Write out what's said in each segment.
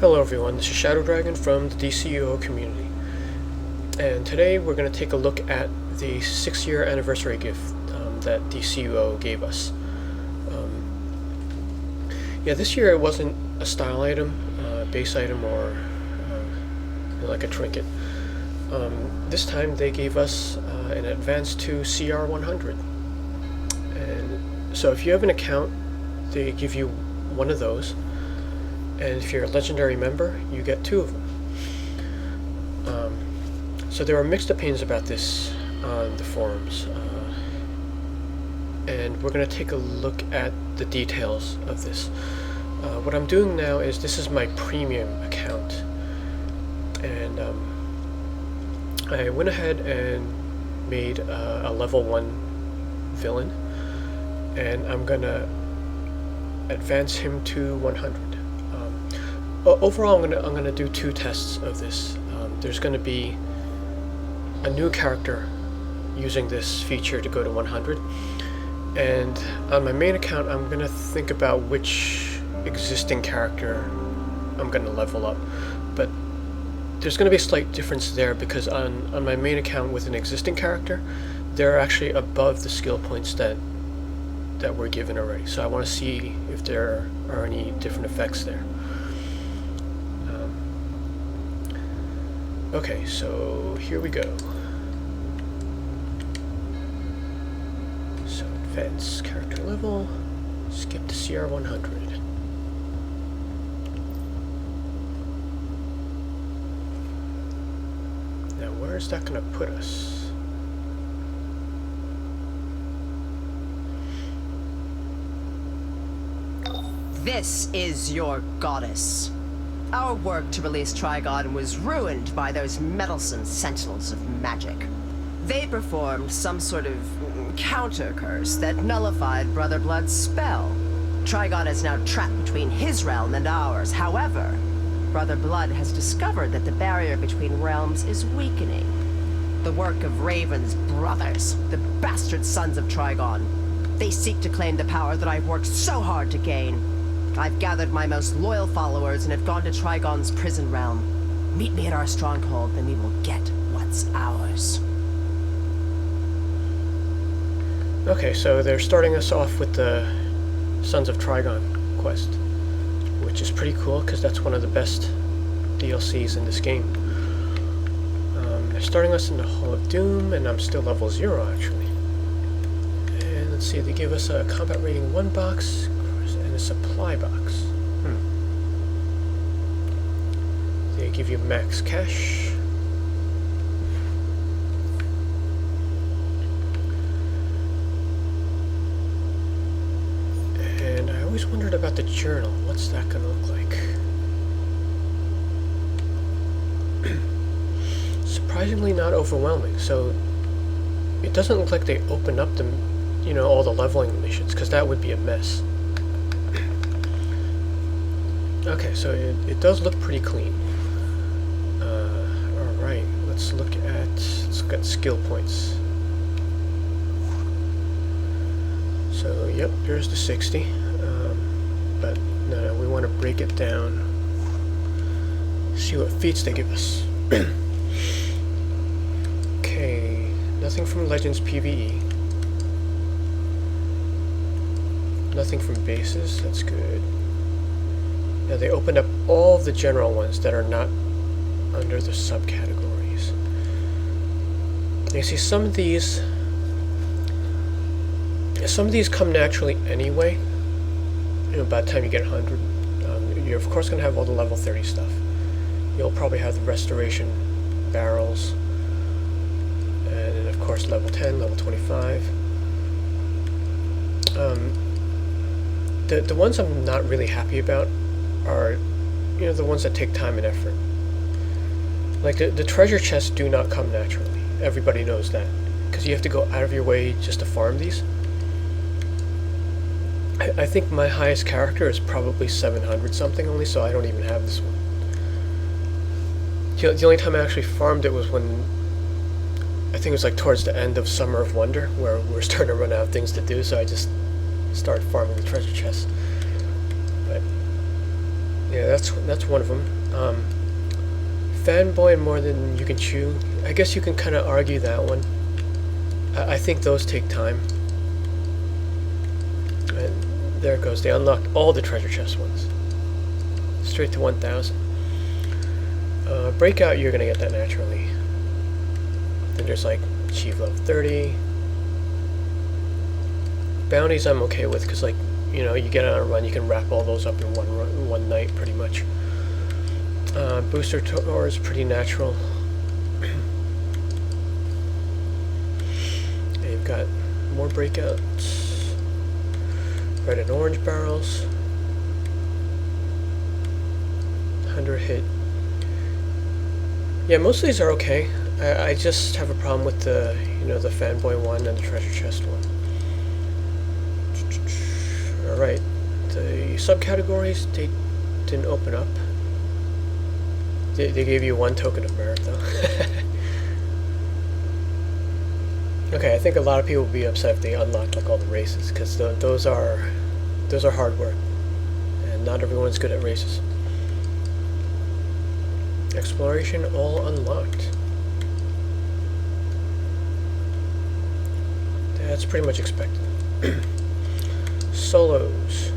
Hello everyone, this is Shadow Dragon from the DCUO community, and today we're going to take a look at the 6-year anniversary gift that DCUO gave us. This year it wasn't a style item, base item, or like a trinket. This time they gave us an Advance 2 CR100, and so if you have an account, they give you one of those. And if you're a legendary member, you get 2 of them. So there are mixed opinions about this on the forums, and we're going to take a look at the details of this. What I'm doing now is, this is my premium account, and I went ahead and made a level 1 villain, and I'm going to advance him to 100. Overall, I'm gonna do 2 tests of this. There's gonna be a new character using this feature to go to 100, and on my main account, I'm gonna think about which existing character I'm gonna level up. But there's gonna be a slight difference there, because on my main account with an existing character, they're actually above the skill points that were given already. So I want to see if there are any different effects there. Okay, so here we go. So advance character level, skip to CR100. Now where is that going to put us? This is your goddess. Our work to release Trigon was ruined by those meddlesome sentinels of magic. They performed some sort of counter curse that nullified Brother Blood's spell. Trigon is now trapped between his realm and ours. However, Brother Blood has discovered that the barrier between realms is weakening. The work of Raven's brothers, the bastard sons of Trigon. They seek to claim the power that I've worked so hard to gain. I've gathered my most loyal followers and have gone to Trigon's prison realm. Meet me at our stronghold, and we will get what's ours. Okay, so they're starting us off with the Sons of Trigon quest, which is pretty cool, because that's one of the best DLCs in this game. They're starting us in the Hall of Doom, and I'm still level 0, actually. And let's see, they give us a combat rating 1 box, and a supply box. They give you max cash. And I always wondered about the journal. What's that gonna look like? Surprisingly not overwhelming. So it doesn't look like they open up the, all the leveling missions, because that would be a mess. Okay, so it does look pretty clean. Alright, let's look at skill points. So, yep, there's the 60. But no, we want to break it down. See what feats they give us. Okay, nothing from Legends PvE. Nothing from bases, that's good. Now they opened up all the general ones that are not under the subcategories. You see, some of these come naturally anyway. By the time you get 100, you're of course going to have all the level 30 stuff. You'll probably have the restoration barrels, and then of course level 10, level 25. The ones I'm not really happy about are, the ones that take time and effort. Like the treasure chests do not come naturally. Everybody knows that, because you have to go out of your way just to farm these. I think my highest character is probably 700 something only, so I don't even have this one. The only time I actually farmed it was when, I think it was like towards the end of Summer of Wonder, where we were starting to run out of things to do, so I just started farming the treasure chests. But Yeah, that's one of them. Fanboy more than you can chew. I guess you can kind of argue that one. I think those take time. And there it goes. They unlocked all the treasure chest ones. Straight to 1,000. Breakout, you're gonna get that naturally. Then there's like achieve level 30. Bounties I'm okay with because, like, you know, you get on a run, you can wrap all those up in one night pretty much. Booster tour is pretty natural. And you've got more breakouts. Red and orange barrels. 100 hit. Yeah, most of these are okay. I just have a problem with the, you know, the fanboy one and the treasure chest one. Alright, the subcategories, they didn't open up. They gave you 1 token of merit, though. Okay, I think a lot of people will be upset if they unlock like all the races, because those are hard work, and not everyone's good at races. Exploration all unlocked. That's pretty much expected. Solos.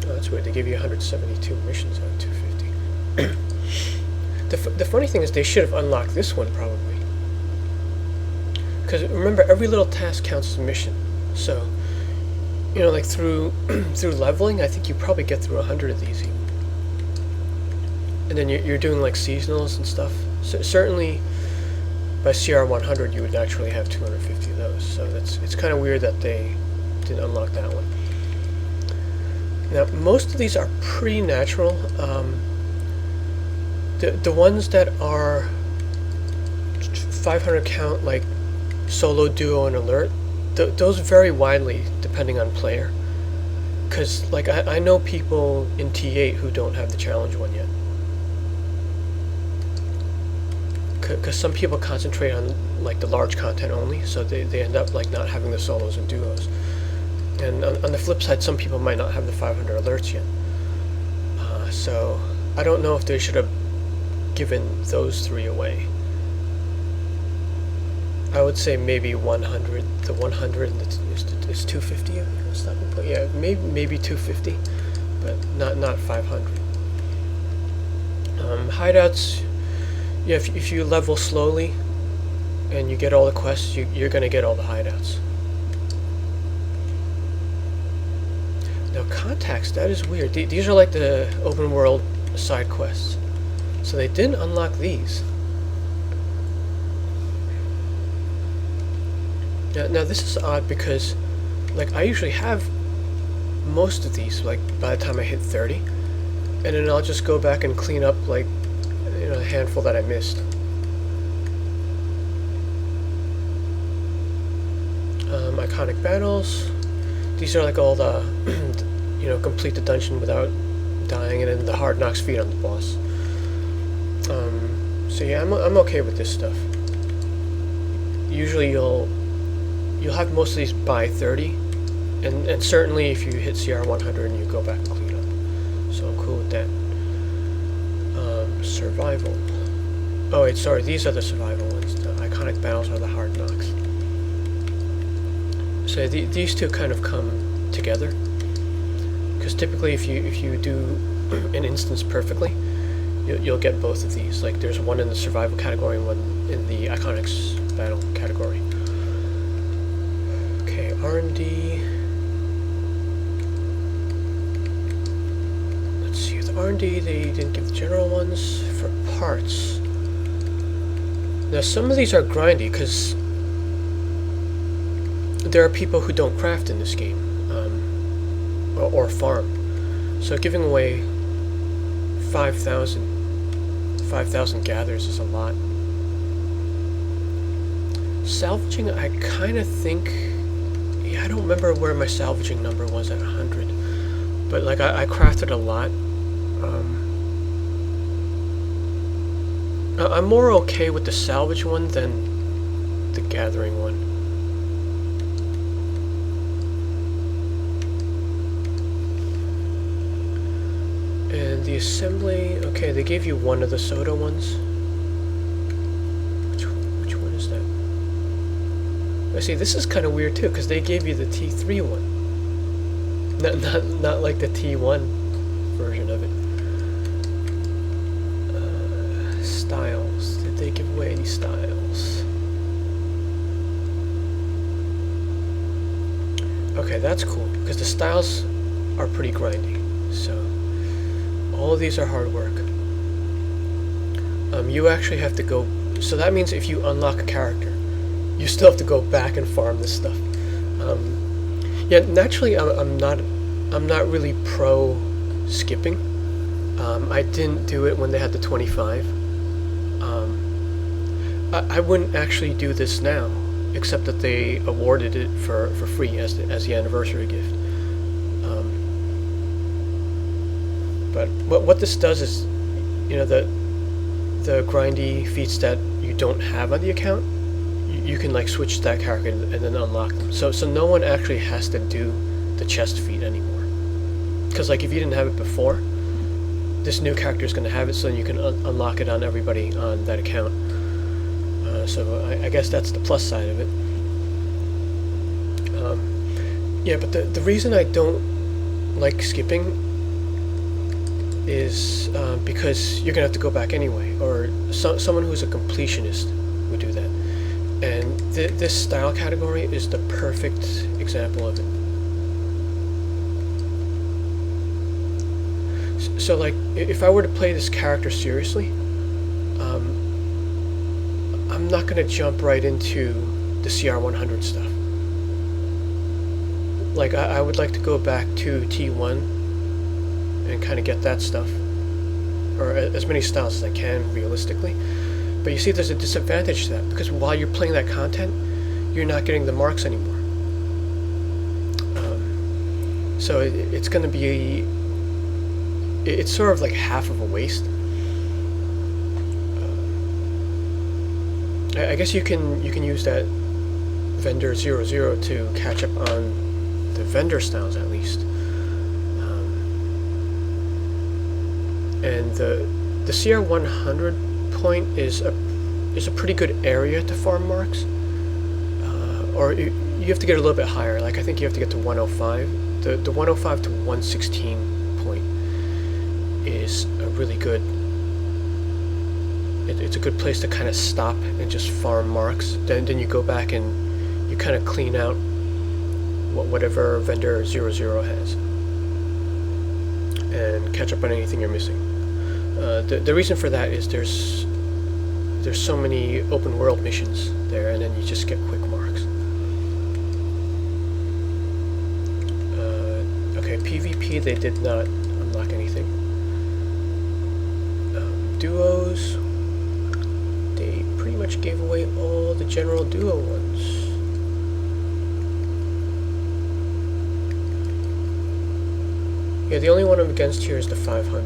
Oh, that's weird. They gave you 172 missions out of 250. The funny thing is they should have unlocked this one probably. Because remember, every little task counts as a mission. So, you know, like through leveling, I think you probably get through 100 of these even. And then you're doing like seasonals and stuff. So certainly by CR100 you would actually have 250 of those. So it's kind of weird that they didn't unlock that one. Now most of these are pretty natural. The ones that are 500 count, like solo, duo, and alert, those vary widely depending on player. Because like I know people in T8 who don't have the challenge one yet. Because some people concentrate on like the large content only, so they end up like not having the solos and duos. And on the flip side, some people might not have the 500 alerts yet. So I don't know if they should have given those 3 away. I would say maybe 100. The 100 is 250 a stopping point. Yeah, maybe 250, but not 500. Hideouts. Yeah, if you level slowly and you get all the quests, you're going to get all the hideouts. Now contacts, that is weird. These are like the open world side quests. So they didn't unlock these. Now this is odd because like I usually have most of these like by the time I hit 30. And then I'll just go back and clean up like, you know, a handful that I missed. Iconic battles. These are like all the, you know, complete the dungeon without dying, and then the hard knocks feet on the boss. So yeah, I'm okay with this stuff. Usually you'll have most of these by 30, and certainly if you hit CR100 and you go back and clean up. So I'm cool with that. Survival. Oh wait, sorry, these are the survival ones. The iconic battles are the hard knocks. So these two kind of come together, because typically if you do an instance perfectly, you'll get both of these. Like there's one in the survival category and one in the iconics battle category. Okay, R&D. Let's see, with R&D they didn't give the general ones. For parts, now some of these are grindy because there are people who don't craft in this game, or farm. So giving away 5,000 gathers is a lot. Salvaging, I kind of think, yeah, I don't remember where my salvaging number was at 100, but like I crafted a lot. I'm more okay with the salvage one than the gathering one. the assembly, okay, they gave you one of the soda ones. Which one is that? I see, this is kind of weird too, because they gave you the T3 one. Not like the T1 version of it. Styles. Did they give away any styles? Okay, that's cool, because the styles are pretty grindy. So, all of these are hard work. You actually have to go... So that means if you unlock a character, you still have to go back and farm this stuff. Yeah, naturally, I'm not really pro skipping. I didn't do it when they had the 25. I wouldn't actually do this now, except that they awarded it for free as the anniversary gift. But what this does is, you know, the grindy feats that you don't have on the account, you can like switch to that character and then unlock them. So no one actually has to do the chest feat anymore. Because like if you didn't have it before, this new character is going to have it, so then you can unlock it on everybody on that account. So I guess that's the plus side of it. Yeah, but the reason I don't like skipping is because you're gonna have to go back anyway, or someone who's a completionist would do that. And this style category is the perfect example of it. So like, if I were to play this character seriously, I'm not gonna jump right into the CR100 stuff. Like, I would like to go back to T1 and kind of get that stuff, or as many styles as I can realistically. But you see, there's a disadvantage to that, because while you're playing that content, you're not getting the marks anymore. So it's going to be it's sort of like half of a waste. I guess you can use that vendor 00 to catch up on the vendor styles at least. And the CR100 point is a pretty good area to farm marks. Or you have to get a little bit higher. Like I think you have to get to 105. The 105 to 116 point is a really good. It's a good place to kind of stop and just farm marks. Then you go back and you kind of clean out whatever vendor 00 has, and catch up on anything you're missing. The reason for that is there's so many open world missions there, and then you just get quick marks. Okay, PvP they did not unlock anything. Duos, they pretty much gave away all the general duo ones. Yeah, the only one I'm against here is the 500.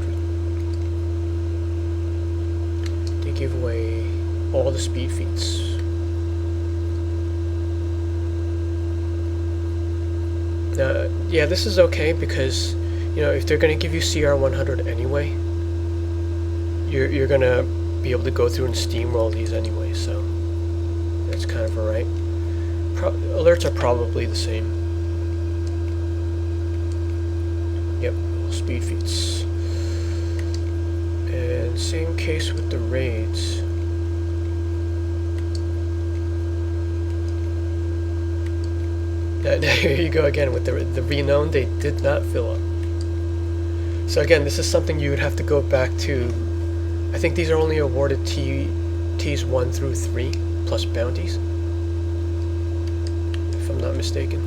They give away all the speed feats. Yeah, this is okay because, you know, if they're going to give you CR100 anyway, you're going to be able to go through and steamroll these anyway, so that's kind of alright. Alerts are probably the same. Yep, speed feats. And same case with the raids. Here you go again with the renown, they did not fill up. So again, this is something you would have to go back to. I think these are only awarded Ts 1 through 3 plus bounties, if I'm not mistaken.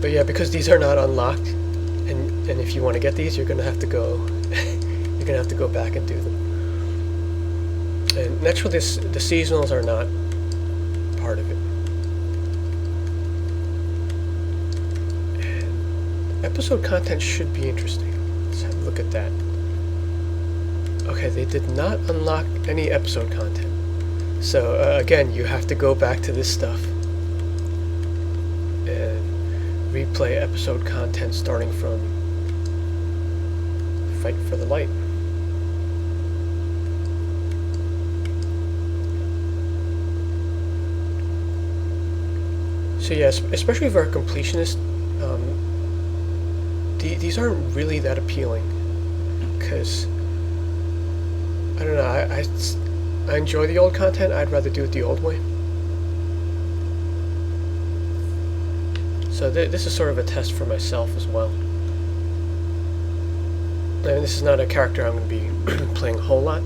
But yeah, because these are not unlocked, and if you want to get these, you're gonna have to go you're gonna have to go back and do them. And naturally, the seasonals are not part of it. And episode content should be interesting. Let's have a look at that. Okay, they did not unlock any episode content. So again, you have to go back to this stuff and replay episode content starting from fight for the light. So yes, especially for a completionist, these aren't really that appealing, because I don't know. I enjoy the old content. I'd rather do it the old way. So this is sort of a test for myself as well. And this is not a character I'm going to be playing a whole lot.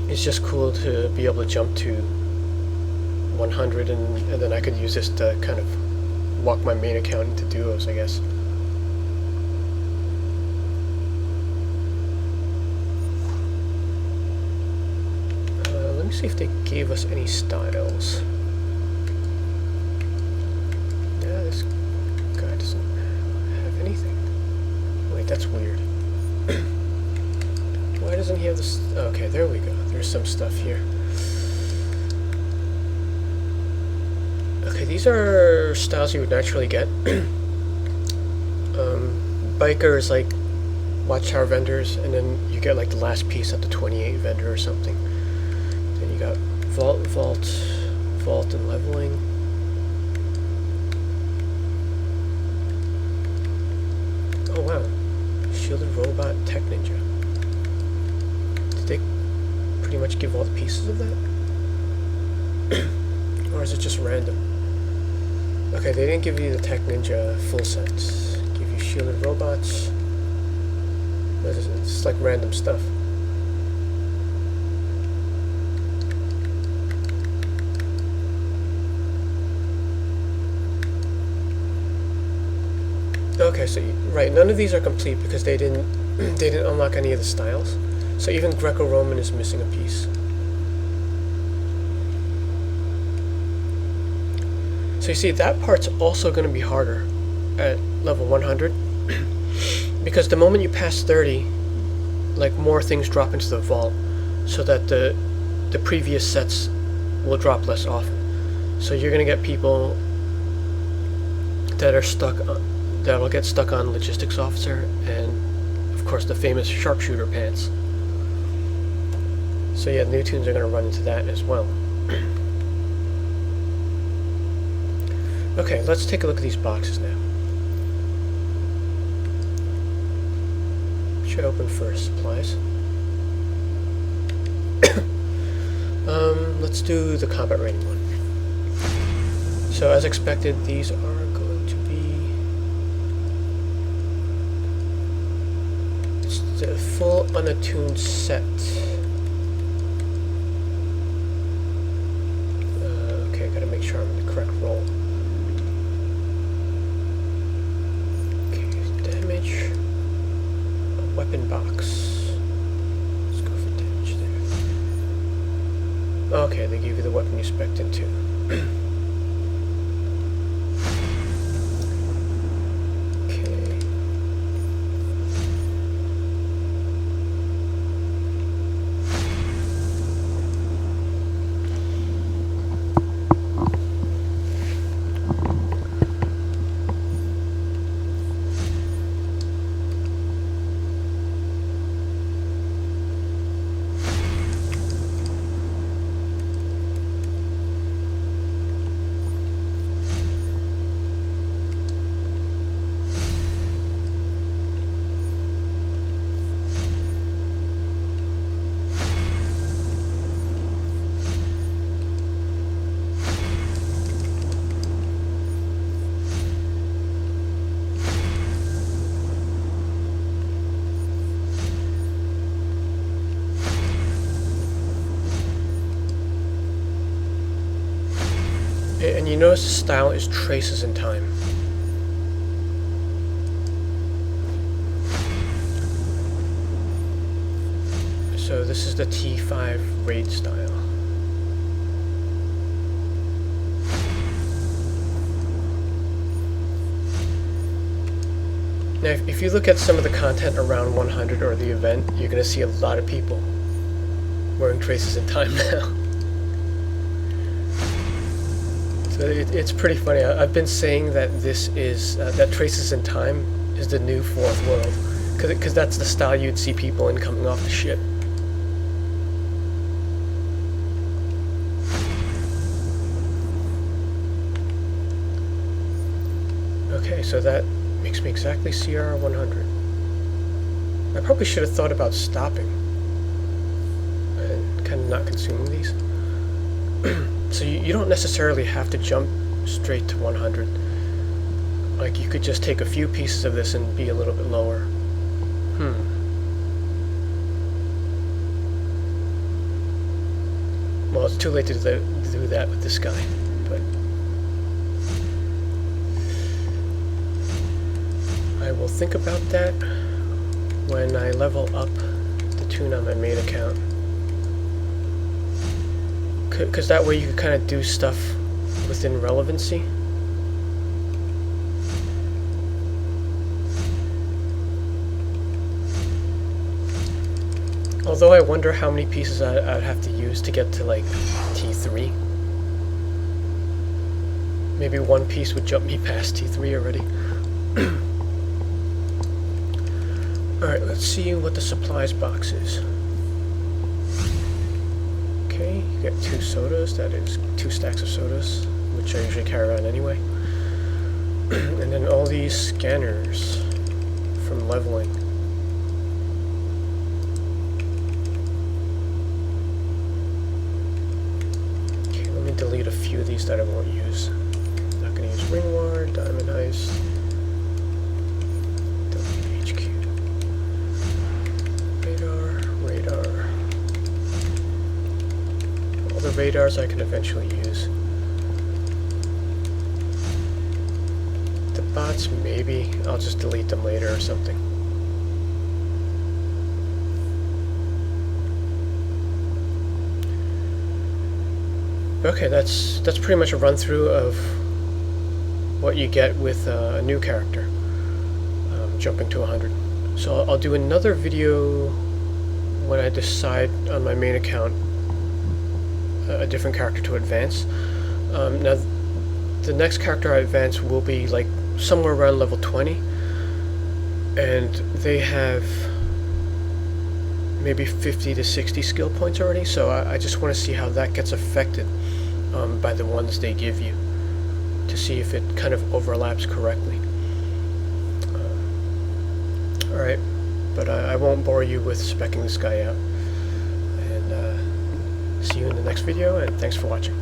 It's just cool to be able to jump to 100, and then I could use this to kind of walk my main account into duos, I guess. Let me see if they gave us any styles. Yeah, this guy doesn't have anything. Wait, that's weird. Why doesn't he have this? Okay, there we go. There's some stuff here. Okay, these are styles you would naturally get. Bikers, like watchtower vendors, and then you get like the last piece at the 28 vendor or something. Then you got vault, and leveling. Oh wow, shielded robot, tech ninja. Did they pretty much give all the pieces of that? Or is it just random? Okay, they didn't give you the Tech Ninja full set. Give you shielded robots. It's like random stuff. Okay, so right, none of these are complete because they didn't unlock any of the styles. So even Greco-Roman is missing a piece. So you see, that part's also going to be harder at level 100, because the moment you pass 30, like more things drop into the vault, so that the previous sets will drop less often. So you're going to get people that are stuck on, that will get stuck on logistics officer and of course the famous sharpshooter pants. So yeah, new tunes are going to run into that as well. Okay, let's take a look at these boxes now. Should open first, supplies. Let's do the combat rating one. So as expected, these are going to be the full unattuned set. Okay, gotta make sure I'm in the correct roll. Damage, a weapon box. Let's go for damage there. Okay, they give you the weapon you spec'd into. Okay. And you notice the style is traces in time. So this is the T5 raid style. Now if you look at some of the content around 100 or the event, you're going to see a lot of people wearing traces in time now. So it's pretty funny. I've been saying that this is that Traces in Time is the new fourth world, because that's the style you'd see people in coming off the ship. Okay, so that makes me exactly CR100. I probably should have thought about stopping and kind of not consuming these. So you don't necessarily have to jump straight to 100. Like, you could just take a few pieces of this and be a little bit lower. Well, it's too late to do that with this guy, but I will think about that when I level up the tune on my main account. Because that way you can kind of do stuff within relevancy. Although I wonder how many pieces I'd have to use to get to, like, T3. Maybe one piece would jump me past T3 already. Alright, let's see what the supplies box is. Okay, you get 2 sodas, that is 2 stacks of sodas, which I usually carry around anyway. And then all these scanners from leveling. Okay, let me delete a few of these that I won't use. Not going to use ring ward, diamond heist, WHQ, radar. All the radars I can eventually use. The bots, maybe. I'll just delete them later or something. Okay, that's pretty much a run through of what you get with a new character, jumping to 100. So I'll do another video when I decide on my main account a different character to advance. Now, the next character I advance will be like somewhere around level 20, and they have maybe 50 to 60 skill points already, so I just want to see how that gets affected by the ones they give you, to see if it kind of overlaps correctly. Alright, but I won't bore you with speccing this guy out, and see you in the next video, and thanks for watching.